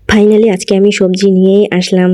Finally আজকে আমি সবজি নিয়েই আসলাম।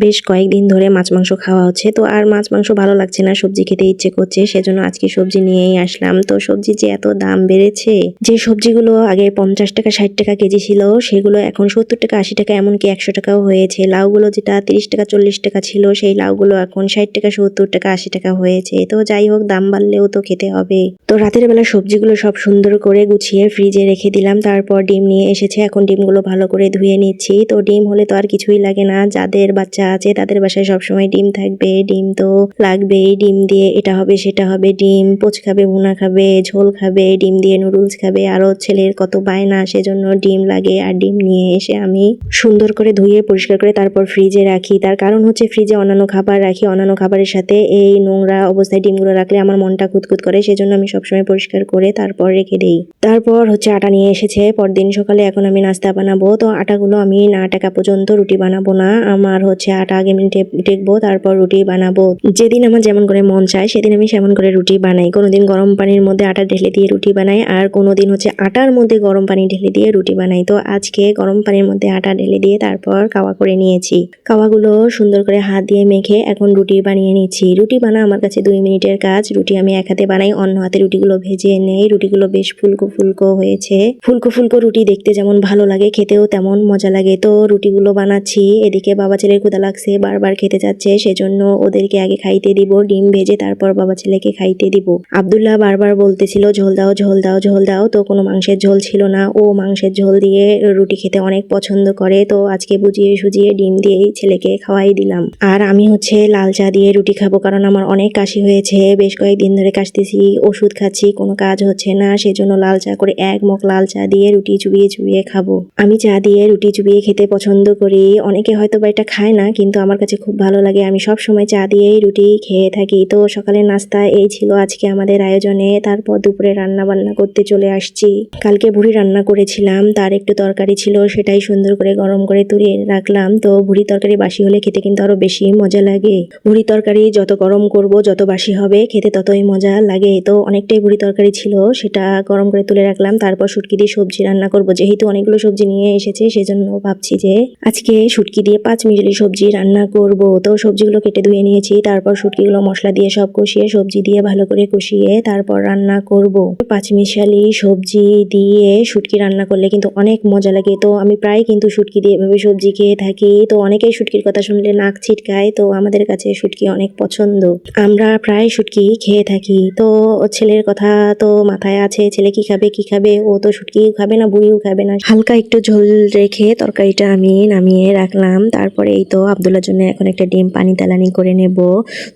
বেশ কয়েকদিন ধরে মাছ মাংস খাওয়া হচ্ছে, তো আর মাছ মাংস ভালো লাগছে না, সবজি খেতে ইচ্ছে করছে, সেজন্য আজকে সবজি নিয়েই আসলাম। তো সবজি যে এত দাম বেড়েছে, যে সবজিগুলো আগে 50 টাকা 60 টাকা কেজি ছিল সেগুলো এখন 70 টাকা 80 টাকা এমনকি 100 টাকাও হয়েছে। লাউগুলো যেটা 30 টাকা 40 টাকা ছিল সেই লাউগুলো এখন 60 টাকা 70 টাকা 80 টাকা হয়েছে। তো যাই হোক, দাম বাড়লেও তো খেতে হবে। তো রাতের বেলা সবজিগুলো সব সুন্দর করে গুছিয়ে ফ্রিজে রেখে দিলাম। তারপর ডিম নিয়ে এসেছে, এখন ডিমগুলো ভালো করে ধুয়ে নিচ্ছি। তো ডিম হলে তো আর কিছুই লাগে না, যাদের বাচ্চা আছে তাদের বাসায় সবসময় ডিম থাকবে, ডিম তো লাগবেই। ডিম দিয়ে এটা হবে সেটা হবে, ডিম পোচ খাবে, ভুনা খাবে, ঝোল খাবে, ডিম দিয়ে নুডলস খাবে, আরো ছেলের কত বায়না, সেজন্য ডিম লাগে। আর ডিম নিয়ে এসে আমি সুন্দর করে ধুয়ে পরিষ্কার করে তারপর ফ্রিজে রাখি। তার কারণ হচ্ছে ফ্রিজে অন্যান্য খাবার রাখি, অন্যান্য খাবারের সাথে এই নোংরা অবস্থায় ডিমগুলো রাখলে আমার মনটা খুঁতখুত করে, সেজন্য আমি সবসময় পরিষ্কার করে তারপর রেখে দেই। তারপর হচ্ছে আটা নিয়ে এসেছে পরদিন সকালে, এখন আমি নাস্তা বানাবো। তো আটাগুলো আমি না টাকা পর্যন্ত রুটি বানাবো না, আমার হচ্ছে আটা আগে আমি টেকবো তারপর রুটি বানাবো। যেদিন আমার যেমন করে মন চায় সেদিন আমি সেমন করে রুটি বানাই। কোনোদিন গরম পানির মধ্যে আটা ঢেলে দিয়ে রুটি বানাই, আর কোনোদিন হচ্ছে আটার মধ্যে গরম পানি ঢেলে দিয়ে রুটি বানাই। তো আজকে গরম পানির মধ্যে আটা ঢেলে দিয়ে তারপর কাওয়া করে নিয়েছি। কাওয়াগুলো সুন্দর করে হাত দিয়ে মেখে এখন রুটি বানিয়ে নিচ্ছি। রুটি বানা আমার কাছে 2 মিনিটের কাজ। রুটি আমি এক হাতে বানাই, অন্য হাতে রুটিগুলো ভেজে নেই। রুটিগুলো বেশ ফুলকো ফুলকো হয়েছে। ফুলকো ফুলকো রুটি দেখতে যেমন ভালো লাগে খেতেও তেমন মজা লাগে। তো রুটিগুলো বানাচ্ছি, এদিকে বাবা ছেলের ক্ষুধা লাগছে, বারবার খেতে চাচ্ছে, সেজন্য ওদেরকে আগে খাইতে দিব। ডিম ভেজে তারপর বাবা ছেলেকে খাইতে দিব। আব্দুল্লাহ বারবার বলতেছিল ঝোল দাও ঝোল দাও ঝোল দাও, তো কোনো মাংসের ঝোল ছিল না, ও মাংসের ঝোল দিয়ে রুটি খেতে অনেক পছন্দ করে। তো আজকে বুঝিয়ে সুজিয়ে ডিম দিয়েই ছেলেকে খাওয়াই দিলাম। আর আমি হচ্ছে লাল চা দিয়ে রুটি খাবো, কারণ আমার অনেক কাশি হয়েছে, বেশ কয়েকদিন ধরে কাশতেছি, ওষুধ খাচ্ছি, কোনো কাজ হচ্ছে না, সেজন্য লাল চা করে 1 মগ লাল চা দিয়ে রুটি চুবিয়ে চুবিয়ে খাবো। আমি চা দিয়ে রুটি চুবিয়ে খেতে পছন্দ করি। অনেকে হয়তো বা এটা খায় না, কিন্তু আমার কাছে খুব ভালো লাগে। আমি সব সময় চা দিয়েই রুটি খেয়ে থাকি। তো সকালের নাস্তা এই ছিল আজকে আমাদের আয়োজনে। তারপর দুপুরে রান্না বান্না করতে চলে আসছি। কালকে ভুড়ি রান্না করেছিলাম, তার একটু তরকারি ছিল, সেটাই সুন্দর করে গরম করে তুলে রাখলাম। তো ভুড়ি তরকারি বাসি হলে খেতে কিন্তু আরো বেশি মজা লাগে। ভুড়ি তরকারি যত গরম করব যত বাসি হবে খেতে ততই মজা লাগে। তো অনেকটাই ভুড়ি তরকারি ছিল, সেটা গরম করে তুলে রাখলাম। তারপর শুটকি দিয়ে সবজি রান্না করব, যেহেতু অনেকগুলো সবজি নিয়ে এসেছে সেজন্য ভাবছি যে আজকে শুটকি দিয়ে 5 মিশালি সবজি রান্না করব। তো সবজিগুলো কেটে ধুয়ে নিয়েছি, তারপর শুটকিগুলো মশলা দিয়ে সব কষিয়ে সবজি দিয়ে ভালো করে কষিয়ে তারপর রান্না করব। 5 মিশালি সবজি দিয়ে শুটকি রান্না করলে কিন্তু অনেক মজা লাগে। তো আমি প্রায় কিন্তু শুটকি দিয়ে এভাবে সবজি খেয়ে থাকি। তো অনেকেই শুটকির কথা শুনলে নাক ছিটকায়, তো আমাদের কাছে শুটকি অনেক পছন্দ, আমরা প্রায় শুটকি খেয়ে থাকি। তো ছেলের কথা তো মাথায় আছে, ছেলে কি খাবে কি খাবে, ও তো শুটকি খাবে না, বুড়িও খাবে না। হালকা একটু ঝোল রেখে তরকারিটা আমি নামিয়ে রাখলাম। তারপরে এই তো আব্দুল্লার জন্য এখন একটা ডিম পানি তেলানি করে নেব।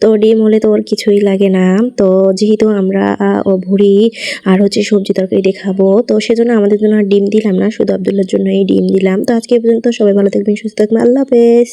তো ডিম হলে তো ওর কিছুই লাগে না। তো যেহেতু আমরা ও ভুড়ি আর হচ্ছে সবজি তরকারি দিয়ে খাবো, তো সেজন্য আমাদের জন্য আর ডিম দিলাম না, শুধু আব্দুল্লার জন্য এই ডিম দিলাম। তো আজকে পর্যন্ত সবাই ভালো থাকবেন, সুস্থ থাকবেন, আল্লাহ হাফেজ।